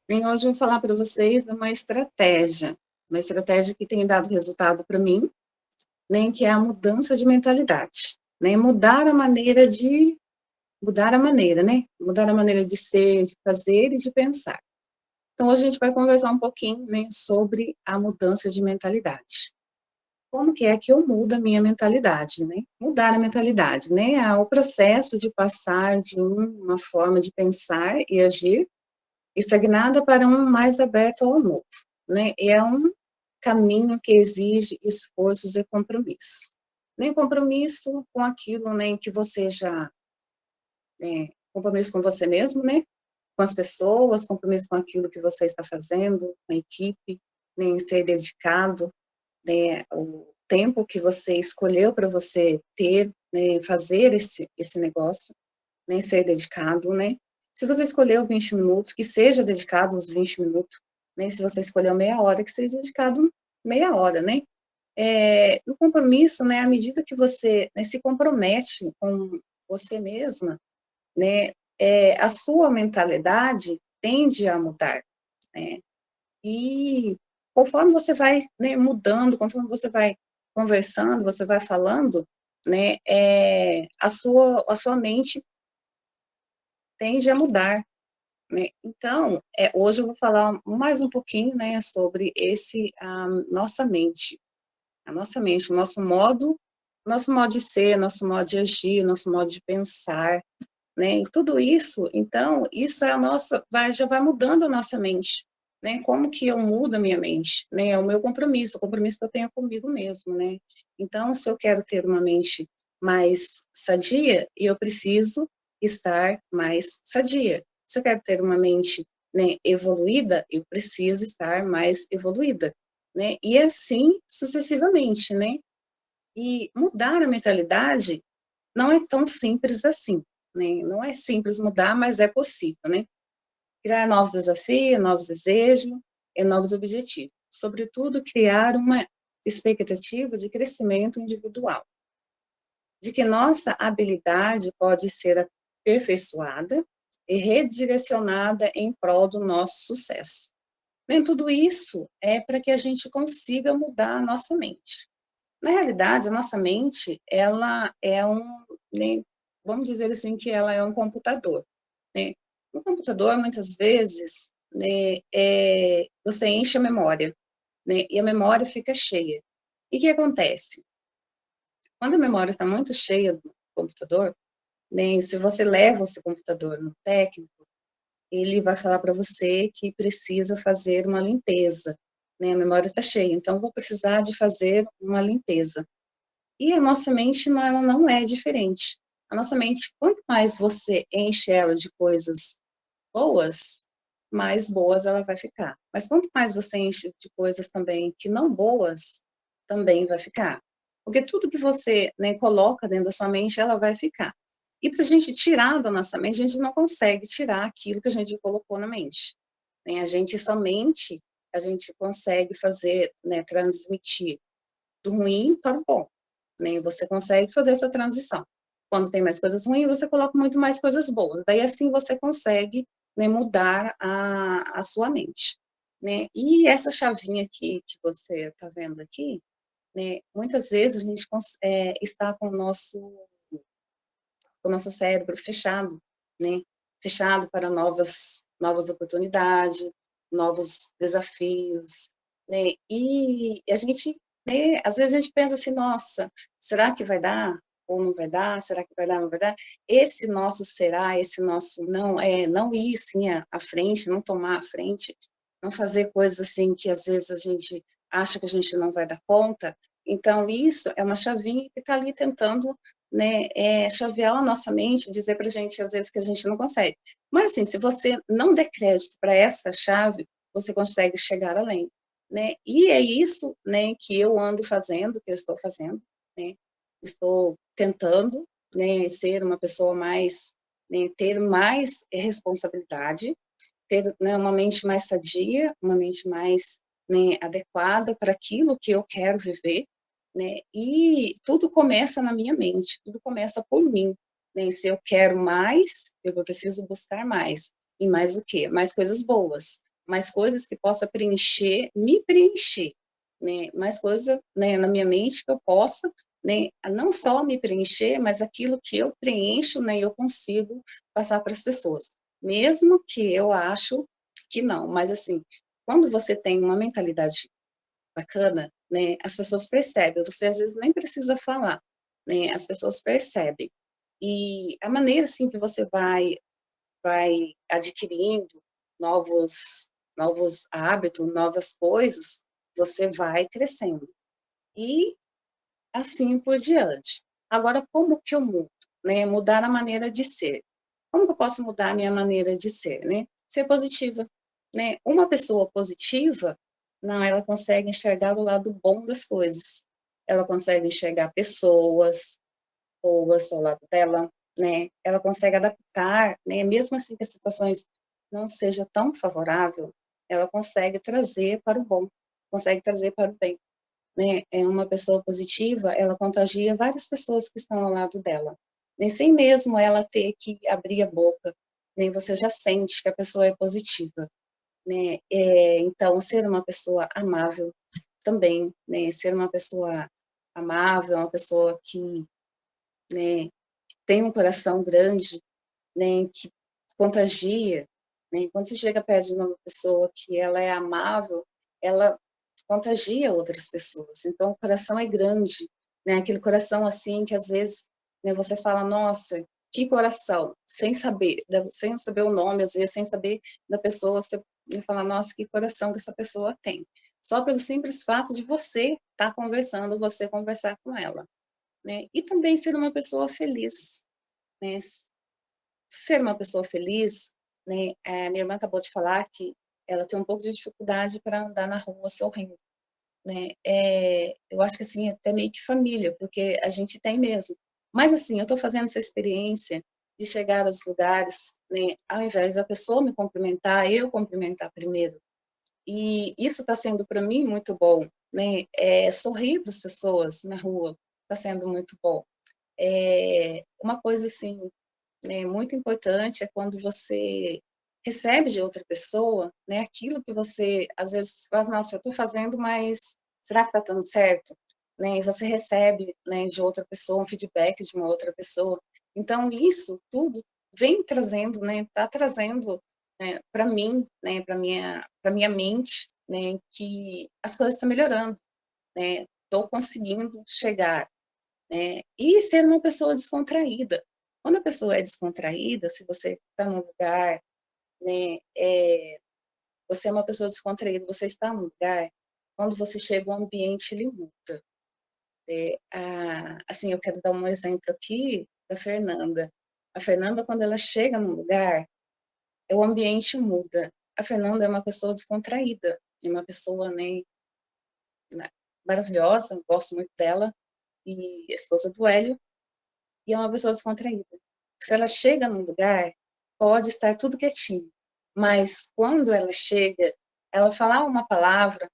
E hoje eu vou falar para vocês de uma estratégia que tem dado resultado para mim, né, que é a mudança de mentalidade, né, mudar a maneira de ser, de fazer e de pensar. Então, hoje a gente vai conversar um pouquinho, né, sobre a mudança de mentalidade. Como que é que eu mudo a minha mentalidade, né? Mudar a mentalidade, né, é o processo de passar de uma forma de pensar e agir estagnada para um mais aberto ao novo, né? E é um caminho que exige esforços e compromisso. Nem compromisso com aquilo, né, que você já, compromisso com você mesmo, né? Com as pessoas, compromisso com aquilo que você está fazendo, com a equipe, né, ser dedicado, né, o tempo que você escolheu para você ter, né, fazer esse negócio, né, ser dedicado, né? Se você escolheu 20 minutos, que seja dedicado os 20 minutos, né? Se você escolheu meia hora, que seja dedicado meia hora, né? No compromisso, né, à medida que você, né, se compromete com você mesma, né, a sua mentalidade tende a mudar, né? E conforme você vai, né, mudando, conforme você vai conversando, você vai falando, né, a sua mente tende a mudar, né? Então, hoje eu vou falar mais um pouquinho, né, sobre a nossa mente, nosso modo de ser, nosso modo de agir, nosso modo de pensar, né? E tudo isso, então, isso é a nossa, já vai mudando a nossa mente, né? Como que eu mudo a minha mente, né? É o meu compromisso, o compromisso que eu tenho comigo mesmo, né? Então, se eu quero ter uma mente mais sadia, eu preciso estar mais sadia. Se eu quero ter uma mente, né, evoluída, eu preciso estar mais evoluída, né? E assim sucessivamente, né? E mudar a mentalidade não é tão simples assim, né? Não é simples mudar, mas é possível, né? Criar novos desafios, novos desejos e novos objetivos. Sobretudo, criar uma expectativa de crescimento individual, de que nossa habilidade pode ser aperfeiçoada e redirecionada em prol do nosso sucesso. Nem tudo isso é para que a gente consiga mudar a nossa mente. Na realidade, a nossa mente, ela é né, vamos dizer assim, que ela é um computador, né? No computador, muitas vezes, né, você enche a memória, né, e a memória fica cheia. E o que acontece? Quando a memória está muito cheia do computador, né, se você leva o seu computador no técnico, ele vai falar para você que precisa fazer uma limpeza, né, a memória está cheia, então vou precisar de fazer uma limpeza. E a nossa mente, ela não é diferente. A nossa mente, quanto mais você enche ela de coisas boas, mais boas ela vai ficar. Mas quanto mais você enche de coisas também que não boas, também vai ficar. Porque tudo que você, né, coloca dentro da sua mente, ela vai ficar. E para a gente tirar da nossa mente, a gente não consegue tirar aquilo que a gente colocou na mente. Né? A gente consegue fazer, né, transmitir do ruim para o bom, né? Você consegue fazer essa transição. Quando tem mais coisas ruins, você coloca muito mais coisas boas. Daí assim você consegue, né, mudar a sua mente, né? E essa chavinha aqui que você está vendo aqui, né? Muitas vezes a gente está com o nosso cérebro fechado, né? Fechado para novas oportunidades, novos desafios, né? E a gente, né, às vezes a gente pensa assim, nossa, será que vai dar ou não vai dar? Será que vai dar ou não vai dar? Esse nosso será, esse nosso não, não ir assim à frente, não tomar a frente, não fazer coisas assim que às vezes a gente acha que a gente não vai dar conta. Então, isso é uma chavinha que está ali tentando, né, chavear a nossa mente, dizer para a gente, às vezes, que a gente não consegue. Mas, assim, se você não der crédito para essa chave, você consegue chegar além, né? E é isso, né, que eu ando fazendo, que eu estou fazendo, né? Estou tentando, né, ser uma pessoa mais, né, ter mais responsabilidade, ter, né, uma mente mais sadia, uma mente mais, né, adequada para aquilo que eu quero viver, né? E tudo começa na minha mente, tudo começa por mim, né? Se eu quero mais, eu preciso buscar mais. E mais o quê? Mais coisas boas. mais coisas que possa preencher, me preencher, né, mais coisa, né, na minha mente que eu possa, né, não só me preencher, mas aquilo que eu preencho, né, eu consigo passar para as pessoas, mesmo que eu acho que não, mas assim, quando você tem uma mentalidade bacana, né, as pessoas percebem, você às vezes nem precisa falar, né, as pessoas percebem. E a maneira, assim, que você vai adquirindo novos hábitos, novas coisas, você vai crescendo. E assim por diante. Agora, como que eu mudo? Né? Mudar a maneira de ser. Como que eu posso mudar a minha maneira de ser? Né? Ser positiva. Né? Uma pessoa positiva, não, ela consegue enxergar o lado bom das coisas. Ela consegue enxergar pessoas boas ao lado dela, né? Ela consegue adaptar, né? Mesmo assim que as situações não seja tão favorável, ela consegue trazer para o bom, consegue trazer para o bem, né? É uma pessoa positiva, ela contagia várias pessoas que estão ao lado dela. Nem sem mesmo ela ter que abrir a boca, nem você já sente que a pessoa é positiva, né? Então, ser uma pessoa amável também, né? Ser uma pessoa amável, uma pessoa que, né, tem um coração grande, né, que contagia, né? Quando você chega perto de uma pessoa que ela é amável, ela contagia outras pessoas. Então, o coração é grande, né? Aquele coração assim que às vezes, né, você fala, nossa, que coração, sem saber o nome, às vezes sem saber da pessoa, você fala, nossa, que coração que essa pessoa tem. Só pelo simples fato de você estar conversando, você conversar com ela, né? E também ser uma pessoa feliz, né? Ser uma pessoa feliz, né? Minha irmã acabou de falar que ela tem um pouco de dificuldade para andar na rua sorrindo, né? Eu acho que assim, é até meio que família, porque a gente tem mesmo. Mas assim, eu estou fazendo essa experiência de chegar aos lugares, né? Ao invés da pessoa me cumprimentar, eu cumprimentar primeiro. E isso está sendo para mim muito bom, né? Sorrir para as pessoas na rua está sendo muito bom. Uma coisa assim, né, muito importante é quando você recebe de outra pessoa, né, aquilo que você às vezes faz, nossa, eu estou fazendo, mas será que está dando certo? Né, e você recebe, né, de outra pessoa um feedback de uma outra pessoa. Então isso tudo vem trazendo, né, está trazendo, né, para mim, né, para minha mente, né, que as coisas estão melhorando, né, estou conseguindo chegar, né? E ser uma pessoa descontraída. Quando a pessoa é descontraída, se você está num lugar, né, você é uma pessoa descontraída, você está num lugar, quando você chega, o ambiente ele muda. Assim, eu quero dar um exemplo aqui da Fernanda. A Fernanda, quando ela chega num lugar, o ambiente muda. A Fernanda é uma pessoa descontraída, é uma pessoa, né, maravilhosa, gosto muito dela, e esposa do Hélio, e é uma pessoa descontraída. Se ela chega num lugar, pode estar tudo quietinho, mas quando ela chega, ela falar uma palavra,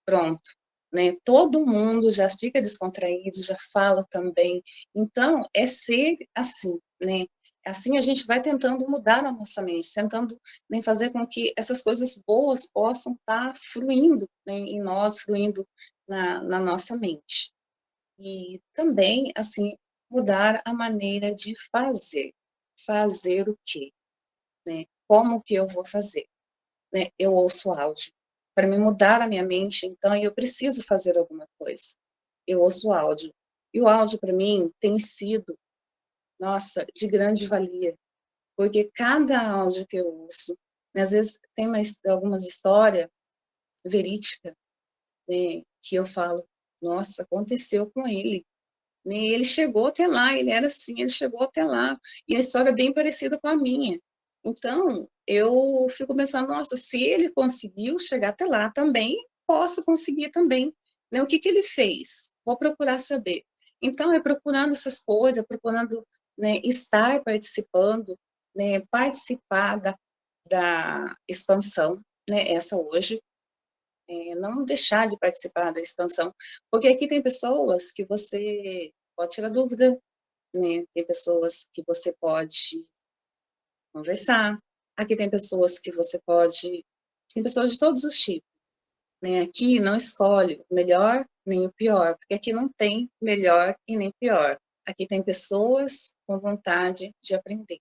pronto, né? Todo mundo já fica descontraído, já fala também. Então, é ser assim, né? Assim a gente vai tentando mudar a nossa mente, tentando, né, fazer com que essas coisas boas possam estar fluindo, né, em nós, fluindo na nossa mente. E também, assim, mudar a maneira de fazer. Fazer o quê? Né? Como que eu vou fazer? Né? Eu ouço áudio. Para me mudar a minha mente, então, eu preciso fazer alguma coisa. Eu ouço áudio. E o áudio, para mim, tem sido, nossa, de grande valia. Porque cada áudio que eu ouço, né, às vezes tem algumas histórias verídicas, né, que eu falo, nossa, aconteceu com ele. Né? Ele chegou até lá, ele era assim, ele chegou até lá. E a história é bem parecida com a minha. Então, eu fico pensando, nossa, se ele conseguiu chegar até lá, também posso conseguir também. Né? O que que ele fez? Vou procurar saber. Então, é procurando essas coisas, procurando, né, estar participando, né, participar da expansão, né, essa hoje, não deixar de participar da expansão, porque aqui tem pessoas que você pode tirar dúvida, né? Tem pessoas que você pode conversar, aqui tem pessoas que você pode tem pessoas de todos os tipos, né? Aqui não escolhe o melhor nem o pior, porque aqui não tem melhor e nem pior. Aqui tem pessoas com vontade de aprender.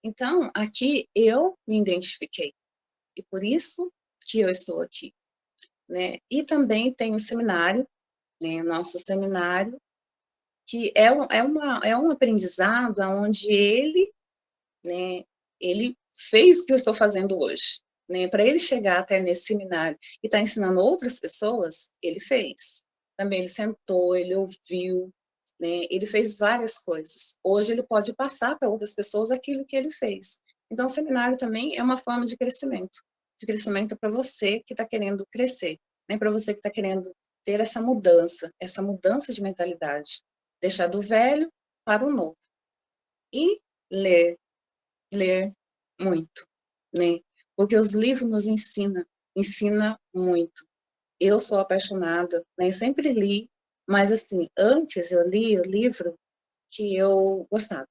Então, aqui eu me identifiquei, e por isso que eu estou aqui, né? E também tem o seminário, né? Nosso seminário, que é um aprendizado onde ele, né, ele fez o que eu estou fazendo hoje, né? Para ele chegar até nesse seminário e estar ensinando outras pessoas, ele fez. Também ele sentou, ele ouviu, né? Ele fez várias coisas. Hoje ele pode passar para outras pessoas aquilo que ele fez. Então, o seminário também é uma forma de crescimento para você que está querendo crescer, né? Para você que está querendo ter essa mudança de mentalidade, deixar do velho para o novo. E ler, ler muito, né? Porque os livros nos ensina muito. Eu sou apaixonada, né? Sempre li, mas assim, antes eu li o livro que eu gostava.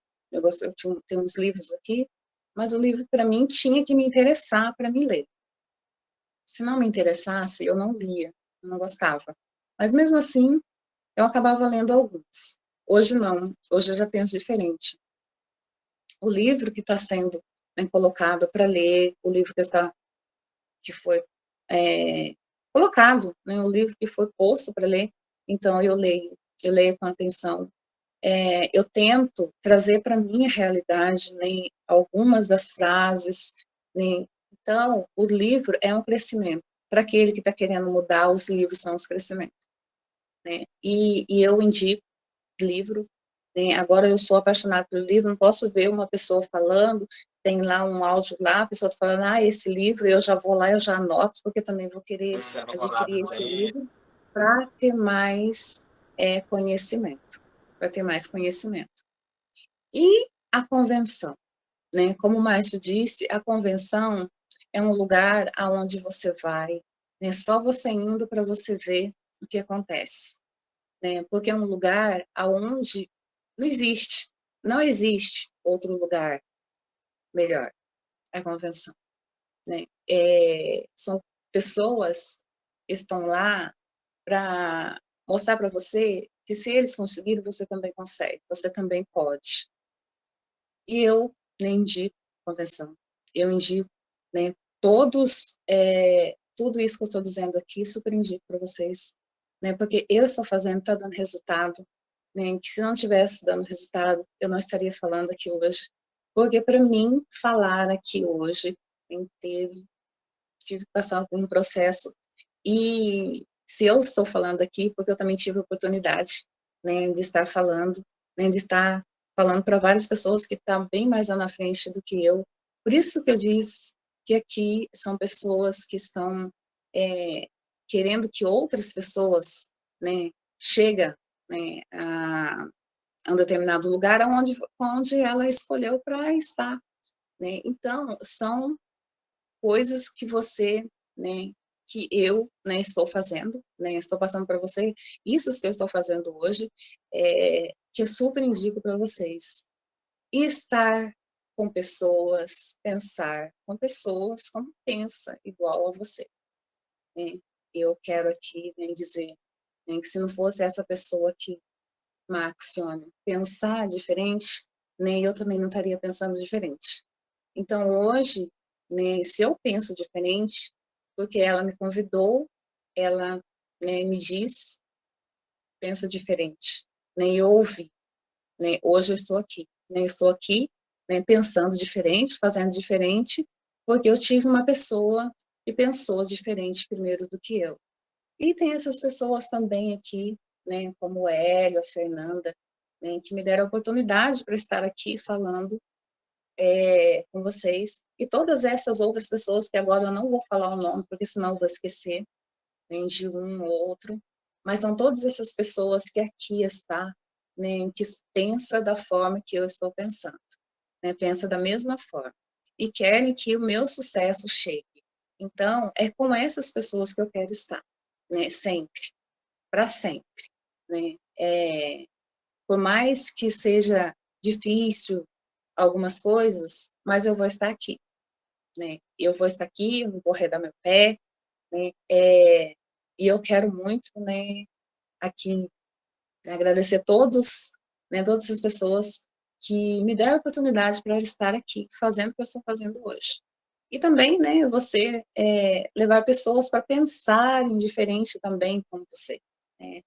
Tenho uns livros aqui, mas o livro para mim tinha que me interessar para me ler. Se não me interessasse, eu não lia, eu não gostava. Mas mesmo assim, eu acabava lendo alguns. Hoje não, hoje eu já penso diferente. O livro que está sendo, né, colocado para ler, o livro que foi colocado, né, o livro que foi posto para ler, então eu leio com atenção. Eu tento trazer para a minha realidade, né, algumas das frases, né, então o livro é um crescimento. Para aquele que está querendo mudar, os livros são os crescimentos, né? E eu indico livro, né? Agora eu sou apaixonada pelo livro, não posso ver uma pessoa falando, tem lá um áudio lá, a pessoa tá falando, esse livro, eu já vou lá, eu já anoto, porque eu também vou querer adquirir esse livro para ter mais conhecimento, para ter mais conhecimento. E a convenção, né? Como o Márcio disse, a convenção é um lugar aonde você vai, né? Só você indo para você ver o que acontece, né? Porque é um lugar aonde não existe outro lugar melhor, a convenção, né? São pessoas que estão lá para mostrar para você que se eles conseguiram, você também consegue, você também pode. E eu nem indico convenção, eu indico, né, tudo isso que eu estou dizendo aqui, super indico para vocês, né, porque eu estou fazendo, está dando resultado, né, que se não tivesse dando resultado, eu não estaria falando aqui hoje, porque para mim, falar aqui hoje, tive que passar por um processo, e se eu estou falando aqui, porque eu também tive a oportunidade, né, de estar falando, né, de estar falando para várias pessoas que estão bem mais lá na frente do que eu. Por isso que eu disse que aqui são pessoas que estão querendo que outras pessoas, né, cheguem, né, a um determinado lugar onde ela escolheu para estar, né? Então, são coisas que você, né, que eu, né, estou fazendo, né, estou passando para você, isso que eu estou fazendo hoje, que eu super indico para vocês. E estar com pessoas, pensar com pessoas como pensa igual a você, né? Eu quero aqui, né, dizer, né, que se não fosse essa pessoa que Maxione, pensar diferente, né, eu também não estaria pensando diferente. Então, hoje, né, se eu penso diferente, porque ela me convidou, ela, né, me disse, pensa diferente, né, e ouve, né, hoje eu estou aqui, né, pensando diferente, fazendo diferente, porque eu tive uma pessoa que pensou diferente primeiro do que eu. E tem essas pessoas também aqui, né, como o Hélio, a Fernanda, né, que me deram a oportunidade para estar aqui falando com vocês, e todas essas outras pessoas que agora eu não vou falar o nome, porque senão eu vou esquecer, né, de um ou outro, mas são todas essas pessoas que aqui está, né, que pensa da forma que eu estou pensando, né, pensa da mesma forma, e querem que o meu sucesso chegue. Então, é com essas pessoas que eu quero estar, né, sempre, para sempre, né. Por mais que seja difícil algumas coisas, mas eu vou estar aqui, né? Eu vou estar aqui, não vou arredar meu pé, né? E eu quero muito, né, aqui, né, agradecer a todos, né, todas as pessoas que me deram a oportunidade para estar aqui fazendo o que eu estou fazendo hoje. E também, né, você levar pessoas para pensarem diferente também como você, né?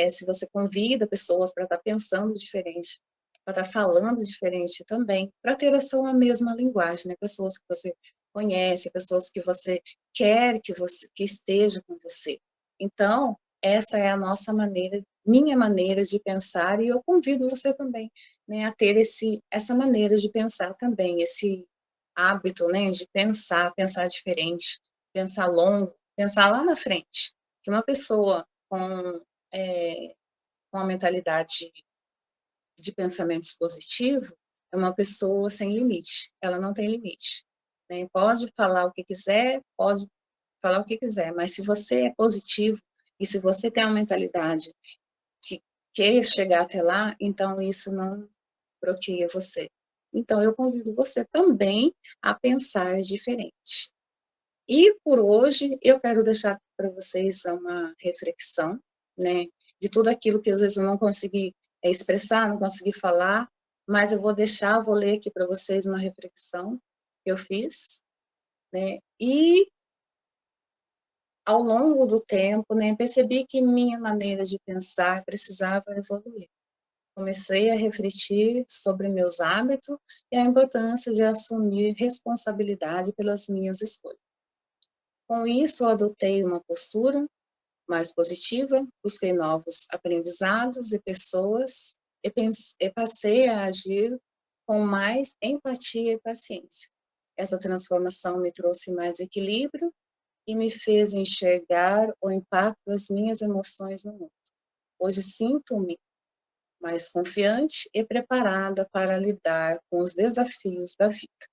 Se você convida pessoas para estar pensando diferente, para estar falando diferente também, para ter essa uma mesma linguagem, né? Pessoas que você conhece, pessoas que você quer que esteja com você. Então, essa é a nossa maneira, minha maneira de pensar, e eu convido você também, né, a ter essa maneira de pensar também, esse hábito, né, de pensar diferente, pensar longo, pensar lá na frente. Que uma pessoa é, com a mentalidade de pensamentos positivos é uma pessoa sem limite, ela não tem limite, né? Pode falar o que quiser, pode falar o que quiser, mas se você é positivo e se você tem uma mentalidade que quer chegar até lá, então isso não bloqueia você. Então eu convido você também a pensar diferente. E por hoje eu quero deixar para vocês uma reflexão, né, de tudo aquilo que às vezes eu não consegui expressar, não consegui falar, mas eu vou deixar, vou ler aqui para vocês uma reflexão que eu fiz, né, e ao longo do tempo, né, percebi que minha maneira de pensar precisava evoluir. Comecei a refletir sobre meus hábitos e a importância de assumir responsabilidade pelas minhas escolhas. Com isso, eu adotei uma postura mais positiva, busquei novos aprendizados e pessoas e passei a agir com mais empatia e paciência. Essa transformação me trouxe mais equilíbrio e me fez enxergar o impacto das minhas emoções no mundo. Hoje sinto-me mais confiante e preparada para lidar com os desafios da vida.